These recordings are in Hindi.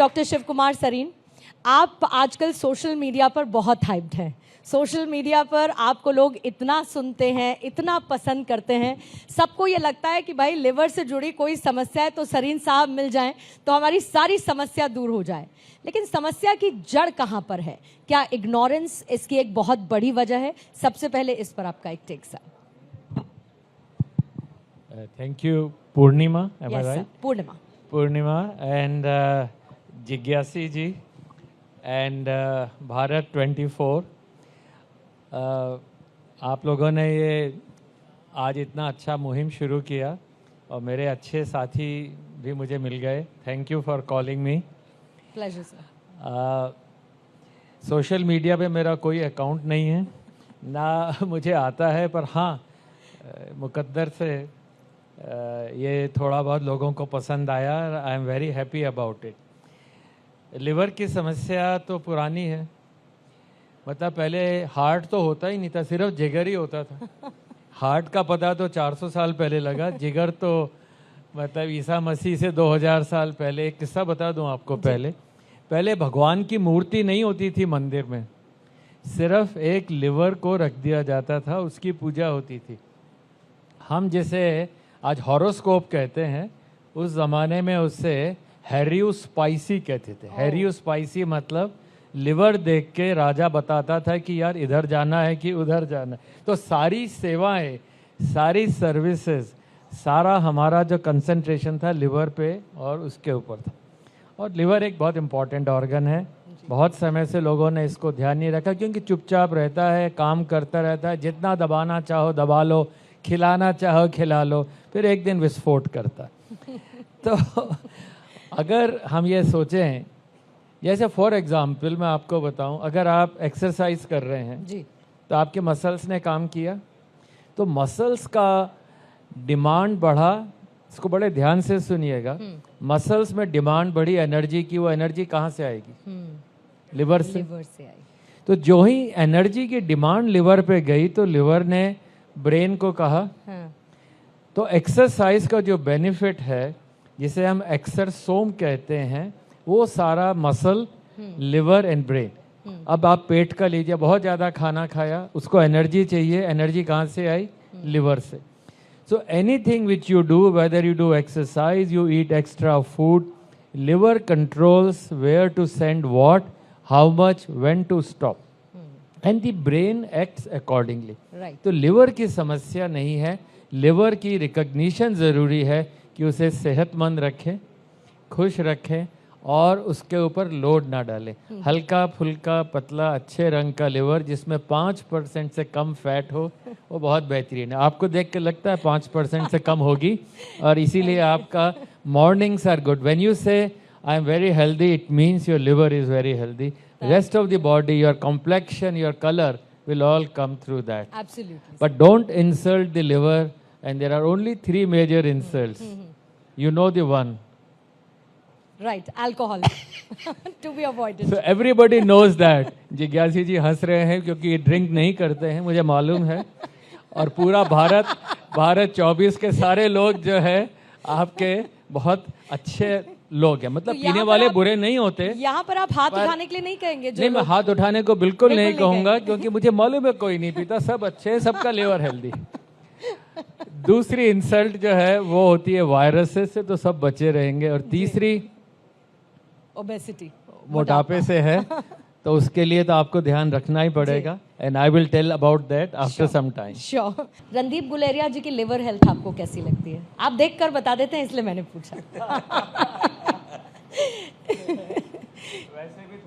डॉक्टर शिव कुमार सरीन, आप आजकल सोशल मीडिया पर बहुत हाइप्ड हैं। सोशल मीडिया पर आपको लोग इतना सुनते हैं, इतना पसंद करते हैं, सबको ये लगता है कि भाई लिवर से जुड़ी कोई समस्या है तो सरीन साहब मिल जाएं तो हमारी सारी समस्या दूर हो जाए। लेकिन समस्या की जड़ कहाँ पर है? क्या इग्नोरेंस इसकी एक बहुत बड़ी वजह है? सबसे पहले इस पर आपका एक take sir. Thank you, Purnima. Am I Yes, right? sir. Purnima. Purnima and Jigyasi ji and Bharat 24. आप लोगों ने ये आज इतना अच्छा मुहिम शुरू किया और मेरे अच्छे साथी भी मुझे मिल गए। Thank you for calling me. Pleasure sir. Social media पे मेरा कोई अकाउंट नहीं है, ना मुझे आता है, पर हाँ मुकद्दर से ये थोड़ा बहुत लोगों को पसंद आया। आई am very happy about it. Liver की समस्या तो पुरानी है, मतलब पहले हार्ट तो होता ही नहीं था, सिर्फ जिगर ही होता था। हार्ट का पता तो 400 साल पहले लगा, जिगर तो मतलब ईसा मसीह से 2000 साल पहले। एक किस्सा बता दूं आपको। पहले भगवान की मूर्ति नहीं होती थी मंदिर में, सिर्फ एक लिवर को रख दिया जाता था, उसकी पूजा होती थी। हम जिसे आज हॉरोस्कोप कहते हैं, उस ज़माने में उससे हेरियोस्पाइसी कहते थे। हेरियोस्पाइसी मतलब लिवर देख के राजा बताता था कि यार इधर जाना है कि उधर जाना है। तो सारी सेवाएं, सारी सर्विसेज, सारा हमारा जो कंसंट्रेशन था लिवर पे और उसके ऊपर था। और लिवर एक बहुत इम्पॉर्टेंट ऑर्गन है। बहुत समय से लोगों ने इसको ध्यान नहीं रखा, क्योंकि चुपचाप रहता है, काम करता रहता है, जितना दबाना चाहो दबा लो, खिलाना चाहो खिला लो, फिर एक दिन विस्फोट करता है। तो अगर हम ये सोचें, जैसे फॉर एग्जाम्पल मैं आपको बताऊं, अगर आप एक्सरसाइज कर रहे हैं जी, तो आपके मसल्स ने काम किया, तो मसल्स का डिमांड बढ़ा। इसको बड़े ध्यान से सुनिएगा। मसल्स में डिमांड बढ़ी एनर्जी की, वो एनर्जी कहाँ से आएगी? लिवर से। लिवर से आई। तो जो ही एनर्जी की डिमांड लिवर पे गई तो लिवर ने ब्रेन को कहा। हाँ। तो एक्सरसाइज का जो बेनिफिट है, जिसे हम एक्सरसोम कहते हैं, वो सारा मसल, लिवर एंड ब्रेन। अब आप पेट का लीजिए, बहुत ज़्यादा खाना खाया, उसको एनर्जी चाहिए। एनर्जी कहाँ से आई? लिवर से। So anything which you do, whether you do exercise, you eat extra food, liver controls where to send what, how much, when to stop, and the brain acts accordingly. तो लिवर की समस्या नहीं है। लिवर की रिकग्निशन ज़रूरी है कि उसे सेहतमंद रखें, खुश रखें और उसके ऊपर लोड ना डालें। हल्का फुल्का पतला अच्छे रंग का लिवर जिसमें 5% से कम फैट हो, वो बहुत बेहतरीन है। आपको देख के लगता है 5% से कम होगी, और इसीलिए आपका mornings are good. When you say I am very healthy, it means your liver is very healthy. Rest of the body, your complexion, your color will all come through that. Absolutely. But don't insult the liver, and there are only 3 major insults. You know the one. Right, alcohol to be avoided. So everybody knows that. जिज्ञासी जी हंस रहे हैं क्योंकि ये ड्रिंक नहीं करते हैं, मुझे मालूम है। और पूरा भारत 24 के सारे लोग जो है आपके बहुत अच्छे लोग हैं, मतलब तो पीने वाले बुरे नहीं होते। यहाँ पर आप हाथ उठाने के लिए नहीं कहेंगे? जो नहीं, मैं हाथ उठाने को बिल्कुल नहीं कहूंगा, कहेंगे। क्योंकि मुझे मालूम है कोई नहीं पीता, सब अच्छे हैं, सबका लिवर हेल्दी। दूसरी इंसल्ट जो है वो होती है वायरसेस से, तो सब बचे रहेंगे। और तीसरी ओबेसिटी, मोटापे से है, तो उसके लिए तो आपको ध्यान रखना ही पड़ेगा। And I will tell about that after some time. Sure. Randeep Guleria ji की लिवर हेल्थ आपको कैसी लगती है? आप देखकर बता देते हैं, इसलिए मैंने पूछा।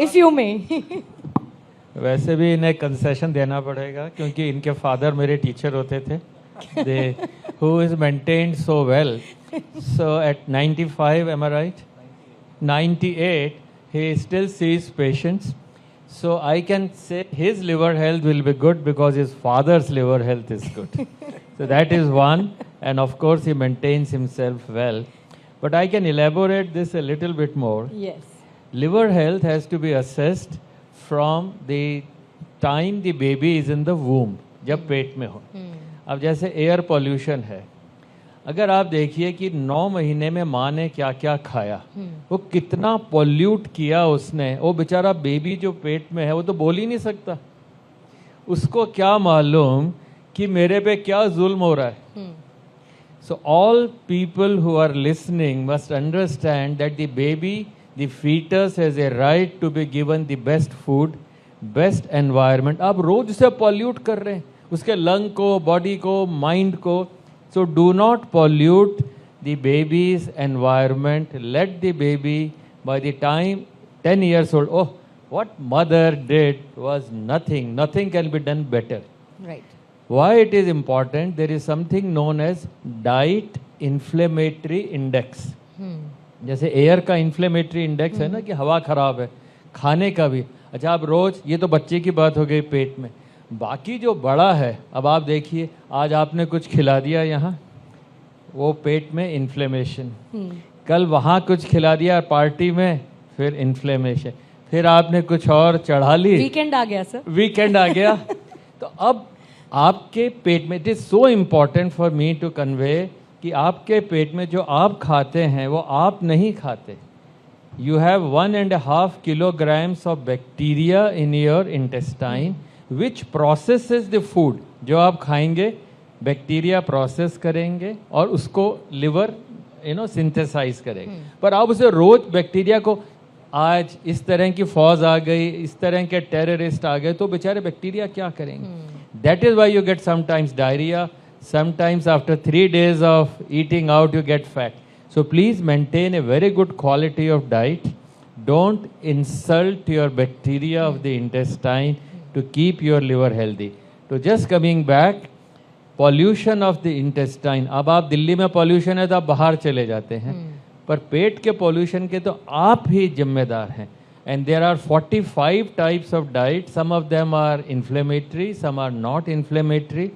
If you may. वैसे भी इन्हें कंसेशन देना पड़ेगा, क्योंकि इनके फादर मेरे टीचर होते थे। They who is maintained so well, so at 95, am I right? 98, he still sees patients. So I can say his liver health will be good because his father's liver health is good. So that is one, and of course he maintains himself well. But I can elaborate this a little bit more. Yes. Liver health has to be assessed from the time the baby is in the womb, जब पेट में हो। अब जैसे एयर पोल्यूशन है, अगर आप देखिए कि 9 महीने में माँ ने क्या क्या खाया, वो कितना पॉल्यूट किया उसने, वो बेचारा बेबी जो पेट में है वो तो बोल ही नहीं सकता, उसको क्या मालूम कि मेरे पे क्या जुल्म हो रहा है। So all people who are listening must understand that the baby, the foetus has a right to be given the best food, best environment. आप रोज से पॉल्यूट कर रहे हैं उसके लंग को, बॉडी को, माइंड को। So do not pollute the baby's environment. Let the baby, by the time 10 years old, oh, what mother did was nothing. Nothing can be done better. Right. Why it is important? There is something known as diet inflammatory index. जैसे एयर का इन्फ्लेमेटरी इंडेक्स है ना, कि हवा खराब है, खाने का भी। अच्छा, आप रोज, ये तो बच्चे की बात हो गई पेट में, बाकी जो बड़ा है, अब आप देखिए आज आपने कुछ खिला दिया यहाँ, वो पेट में इन्फ्लेमेशन, कल वहाँ कुछ खिला दिया पार्टी में, फिर इन्फ्लेमेशन, फिर आपने कुछ और चढ़ा ली, वीकेंड आ गया सर, वीकेंड आ गया। तो अब आपके पेट में, it is so important for me to convey कि आपके पेट में जो आप खाते हैं वो आप नहीं खाते। You have 1.5 kilograms of bacteria in your intestine which processes the food. जो आप खाएंगे बैक्टीरिया प्रोसेस करेंगे और उसको लिवर सिंथेसाइज करेंगे। पर आप उसे रोज बैक्टीरिया को, आज इस तरह की फौज आ गई, इस तरह के टेररिस्ट आ गए, तो बेचारे बैक्टीरिया क्या करेंगे? That is why you get sometimes diarrhoea, sometimes after 3 days of eating out you get fat. So please maintain a very good quality of diet, don't insult your bacteria of the intestine to keep your liver healthy. तो just coming back, pollution of the intestine. अब आप दिल्ली में pollution है तो आप बाहर चले जाते हैं, पर पेट के pollution के तो आप ही जिम्मेदार हैं। And there are 45 types of diet. Some of them are inflammatory, some are not inflammatory.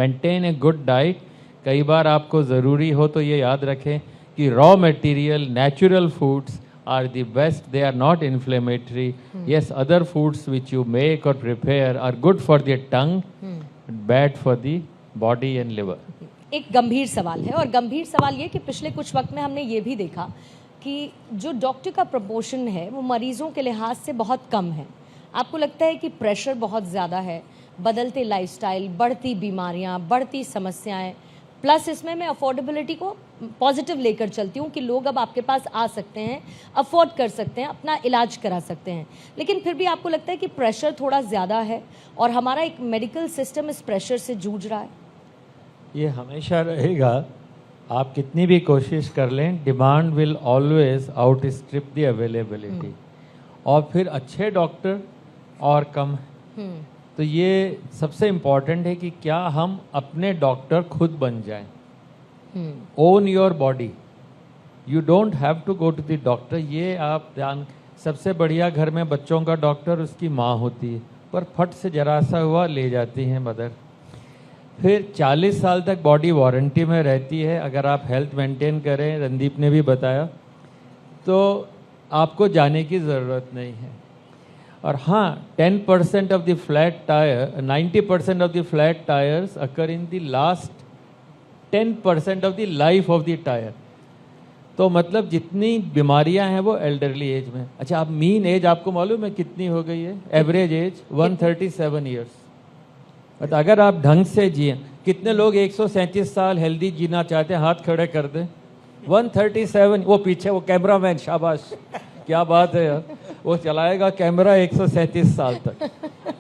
Maintain a good diet. कई बार आपको ज़रूरी हो तो ये याद रखें कि raw material, natural foods are the best. They are not inflammatory. Yes, other foods which you make or prepare are good for the tongue, but bad for the body and liver. एक गंभीर सवाल है, और गंभीर सवाल ये कि पिछले कुछ वक्त में हमने ये भी देखा कि जो डॉक्टर का प्रपोर्शन है वो मरीजों के लिहाज से बहुत कम है। आपको लगता है कि प्रेशर बहुत ज़्यादा है, बदलते लाइफस्टाइल, बढ़ती बीमारियां, बढ़ती समस्याएं, प्लस इसमें मैं अफोर्डेबिलिटी को पॉजिटिव लेकर चलती हूँ कि लोग अब आपके पास आ सकते हैं, अफोर्ड कर सकते हैं, अपना इलाज करा सकते हैं, लेकिन फिर भी आपको लगता है कि प्रेशर थोड़ा ज़्यादा है और हमारा एक मेडिकल सिस्टम इस प्रेशर से जूझ रहा है? ये हमेशा रहेगा, आप कितनी भी कोशिश कर लें, demand will always outstrip the availability. और फिर अच्छे डॉक्टर और कम। तो ये सबसे इम्पॉर्टेंट है कि क्या हम अपने डॉक्टर खुद बन जाएं। Own your body, you don't have to go to the doctor. ये आप ध्यान, सबसे बढ़िया घर में बच्चों का डॉक्टर उसकी माँ होती है, पर फट से जरा सा हुआ ले जाती हैं मदर। फिर 40 साल तक बॉडी वारंटी में रहती है अगर आप हेल्थ मेंटेन करें, रणदीप ने भी बताया, तो आपको जाने की ज़रूरत नहीं है। और हाँ, 10% of the flat tyre, 90% of the flat tyres occur in the last 10% of the life of the tyre. तो मतलब जितनी बीमारियां हैं वो एल्डरली एज में। अच्छा, आप मीन एज आपको मालूम है कितनी हो गई है? Average age 137 years. तो अगर आप ढंग से जिए, कितने लोग 137 साल हेल्दी जीना चाहते हैं? हाथ खड़े कर दें। 137, वो पीछे वो कैमरामैन, शाबाश, क्या बात है यार, वो चलाएगा कैमरा 137 साल तक।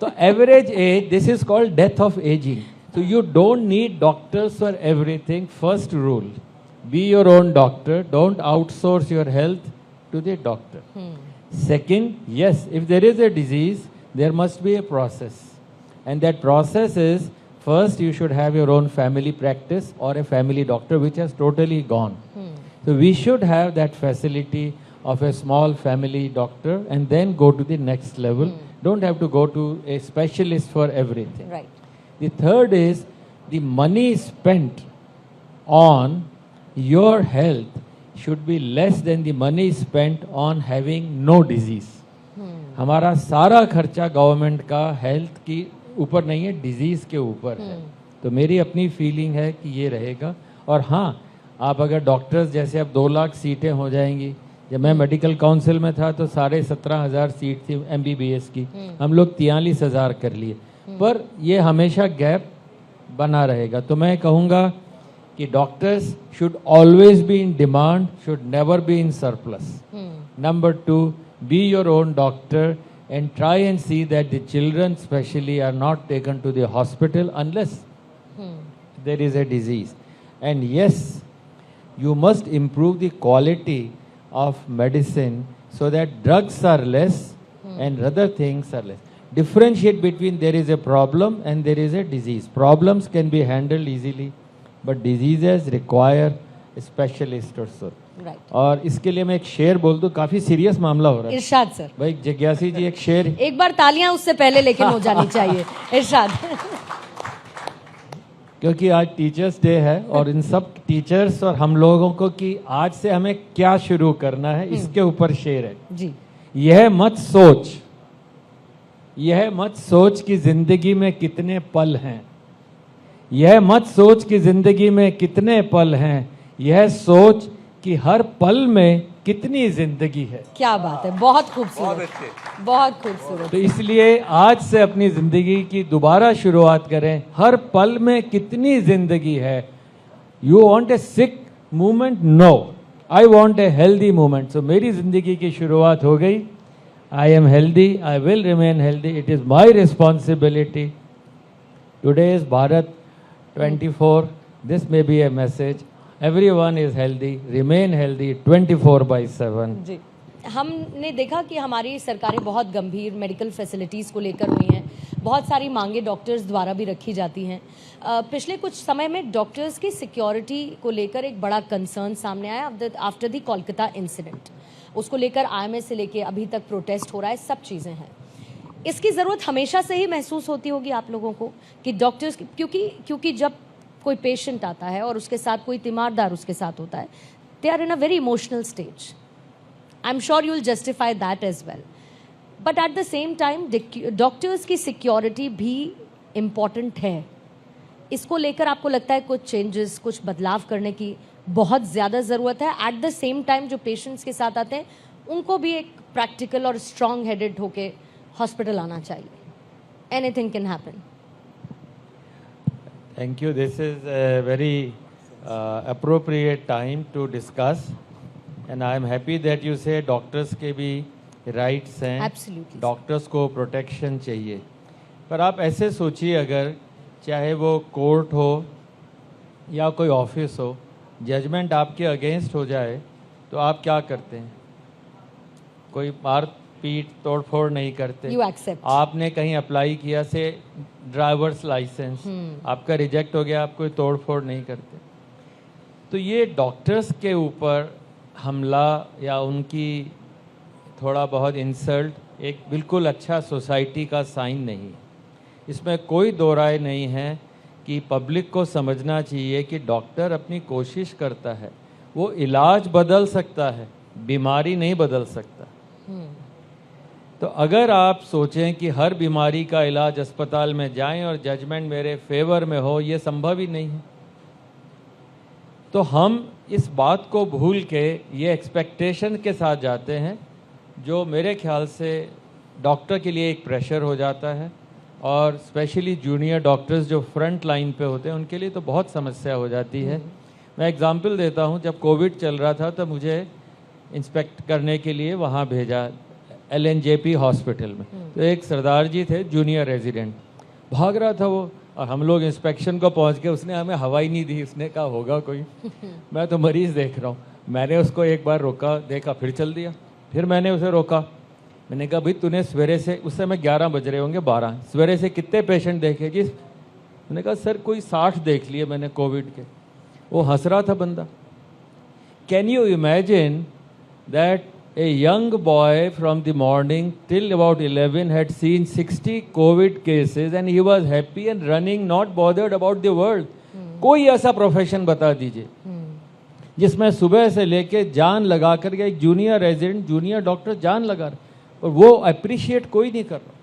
तो average age, this is called death of ageing. So you don't need doctors for everything. First rule, be your own doctor. Don't outsource your health to the doctor. Second, yes, if there is a disease, there must be a process. And that process is, first you should have your own family practice or a family doctor, which has totally gone. So we should have that facility of a small family doctor and then go to the next level. Don't have to go to a specialist for everything. Right. The third is the money spent on your health should be less than the money spent on having no disease. हमारा सारा खर्चा गवर्नमेंट का हेल्थ की ऊपर नहीं है, डिजीज के ऊपर है। तो मेरी अपनी फीलिंग है कि ये रहेगा। और हाँ, आप अगर डॉक्टर्स जैसे अब 2 लाख सीटें हो जाएंगी, जब मैं मेडिकल काउंसिल में था तो 17,500 सीट थी MBBS की, हम लोग 43,000 कर लिए, पर ये हमेशा गैप बना रहेगा। तो मैं कहूँगा कि doctors should always be in demand, should never be in surplus. Number 2, be your own doctor and try and see that the children especially are not taken to the hospital unless there is a disease. And yes, you must improve the quality of medicine so that drugs are less and other things are less. Differentiate between there is a problem and there is a disease. Problems can be handled easily, but diseases require a specialist or so. Right, और इसके लिए मैं एक शेर बोल दूं, काफी सीरियस मामला हो रहा है। इरशाद सर, भाई जिज्ञासी जी एक शेर, एक बार तालियां उससे पहले लेकिन हो जानी चाहिए। इरशाद। क्योंकि आज टीचर्स डे है और इन सब टीचर्स और हम लोगों को कि आज से हमें क्या शुरू करना है, इसके ऊपर शेर है जी। यह मत सोच कि जिंदगी में कितने पल हैं, यह मत सोच कि जिंदगी में कितने पल हैं, यह सोच कि हर पल में कितनी जिंदगी है। क्या बात है, बहुत खूबसूरत, बहुत खूबसूरत। तो इसलिए आज से अपनी जिंदगी की दोबारा शुरुआत करें, हर पल में कितनी जिंदगी है। You want a sick movement? No, I want a healthy movement. So मेरी जिंदगी की शुरुआत हो गई। I am healthy, I will remain healthy, it is my responsibility. Today is Bharat 24, this may be a message, everyone is healthy, remain healthy 24/7। जी, हमने देखा कि हमारी सरकारें बहुत गंभीर मेडिकल फैसिलिटीज़ को लेकर हुई हैं, बहुत सारी मांगे डॉक्टर्स द्वारा भी रखी जाती हैं। पिछले कुछ समय में डॉक्टर्स की सिक्योरिटी को लेकर एक बड़ा कंसर्न सामने आया आफ्टर द कोलकाता इंसिडेंट। उसको लेकर IMS से लेकर अभी तक प्रोटेस्ट हो रहा है, सब चीज़ें हैं। इसकी ज़रूरत हमेशा से ही महसूस होती होगी आप लोगों को कि डॉक्टर्स, क्योंकि जब कोई पेशेंट आता है और उसके साथ कोई तीमारदार उसके साथ होता है, they are in a very emotional stage. I am sure you will justify that as well, but at the same time doctors की सिक्योरिटी भी इम्पॉर्टेंट है। इसको लेकर आपको लगता है कुछ चेंजेस, कुछ बदलाव करने की बहुत ज़्यादा ज़रूरत है? एट द सेम टाइम जो पेशेंट्स के साथ आते हैं उनको भी एक प्रैक्टिकल और स्ट्रॉन्ग हेडेड होके हॉस्पिटल आना चाहिए। Anything can happen. Thank you. This is a very appropriate time to discuss, and I am happy that you say doctors के भी rights हैं, Absolutely. डॉक्टर्स को प्रोटेक्शन चाहिए। पर आप ऐसे सोचिए, अगर चाहे वो कोर्ट हो या कोई ऑफिस हो, जजमेंट आपके अगेंस्ट हो जाए तो आप क्या करते हैं? कोई मार पीट तोड़फोड़ नहीं करते। You accept. आपने कहीं अप्लाई किया से ड्राइवर्स लाइसेंस, आपका रिजेक्ट हो गया, आप कोई तोड़फोड़ नहीं करते। तो ये डॉक्टर्स के ऊपर हमला या उनकी थोड़ा बहुत इंसल्ट एक बिल्कुल अच्छा सोसाइटी का साइन नहीं है। इसमें कोई दो राय नहीं है कि पब्लिक को समझना चाहिए कि डॉक्टर अपनी कोशिश करता है, वो इलाज बदल सकता है, बीमारी नहीं बदल सकता। तो अगर आप सोचें कि हर बीमारी का इलाज अस्पताल में जाएं और जजमेंट मेरे फेवर में हो, ये संभव ही नहीं है। तो हम इस बात को भूल के ये एक्सपेक्टेशन के साथ जाते हैं, जो मेरे ख्याल से डॉक्टर के लिए एक प्रेशर हो जाता है, और स्पेशली जूनियर डॉक्टर्स जो फ्रंट लाइन पे होते हैं उनके लिए तो बहुत समस्या हो जाती है। मैं एग्जांपल देता हूँ, जब कोविड चल रहा था तो मुझे इंस्पेक्ट करने के लिए वहाँ भेजा LNJP हॉस्पिटल में। तो एक सरदार जी थे, जूनियर रेजिडेंट, भाग रहा था वो, और हम लोग इंस्पेक्शन को पहुंच के उसने हमें हवा ही नहीं दी। उसने कहा होगा कोई, मैं तो मरीज़ देख रहा हूँ। मैंने उसको एक बार रोका, देखा, फिर चल दिया। फिर मैंने उसे रोका, मैंने कहा भाई तूने सवेरे से, उस समय 11 बज रहे होंगे, 12, सवेरे से कितने पेशेंट देखे जी? मैंने कहा सर कोई 60 देख लिए मैंने कोविड के। वो हंस रहा था बंदा। Can you imagine that a young boy from the morning till about 11 had seen 60 COVID cases and he was happy and running, not bothered about the world। कोई ऐसा प्रोफेशन बता दीजिए जिसमें सुबह से लेके जान लगा कर एक जूनियर रेजिडेंट, जूनियर डॉक्टर जान लगा रहे, और वो अप्रिशिएट कोई नहीं कर रहा।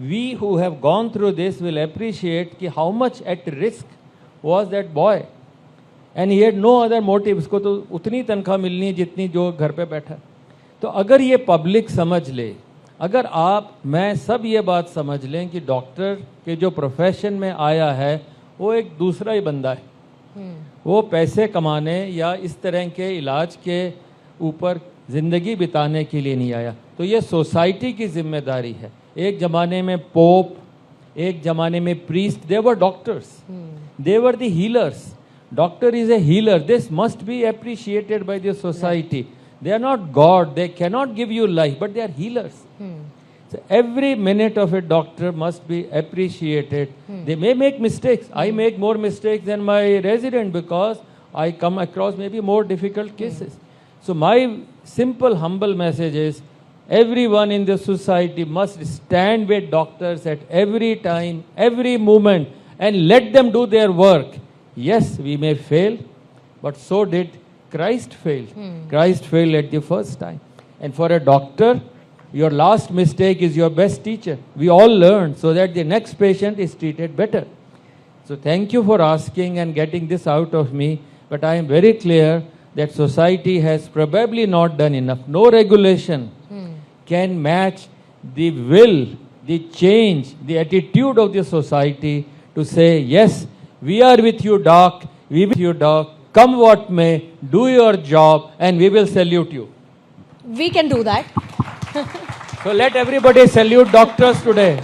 We who have gone through this will appreciate कि how much at risk was that boy। And he had no other motive, उसको तो उतनी तनख्वाह मिलनी है जितनी जो घर पे बैठा है। तो अगर ये पब्लिक समझ ले, अगर आप मैं सब ये बात समझ लें कि डॉक्टर के जो प्रोफेशन में आया है वो एक दूसरा ही बंदा है, वो पैसे कमाने या इस तरह के इलाज के ऊपर ज़िंदगी बिताने के लिए नहीं आया। तो ये सोसाइटी की जिम्मेदारी है। एक ज़माने में पोप, एक ज़माने में priest, they were doctors, they were the healers. Doctor is a healer. This must be appreciated by the society. They are not God. They cannot give you life, but they are healers. So every minute of a doctor must be appreciated. They may make mistakes. I make more mistakes than my resident because I come across maybe more difficult cases. So my simple, humble message is everyone in the society must stand with doctors at every time, every moment, and let them do their work. Yes, we may fail, but so did Christ fail. Christ failed at the first time. And for a doctor, your last mistake is your best teacher. We all learn so that the next patient is treated better. So thank you for asking and getting this out of me. But I am very clear that society has probably not done enough. No regulation can match the will, the change, the attitude of the society to say, yes, we are with you, doc. We with you, doc. Come what may, do your job, and we will salute you. We can do that. So let everybody salute doctors today.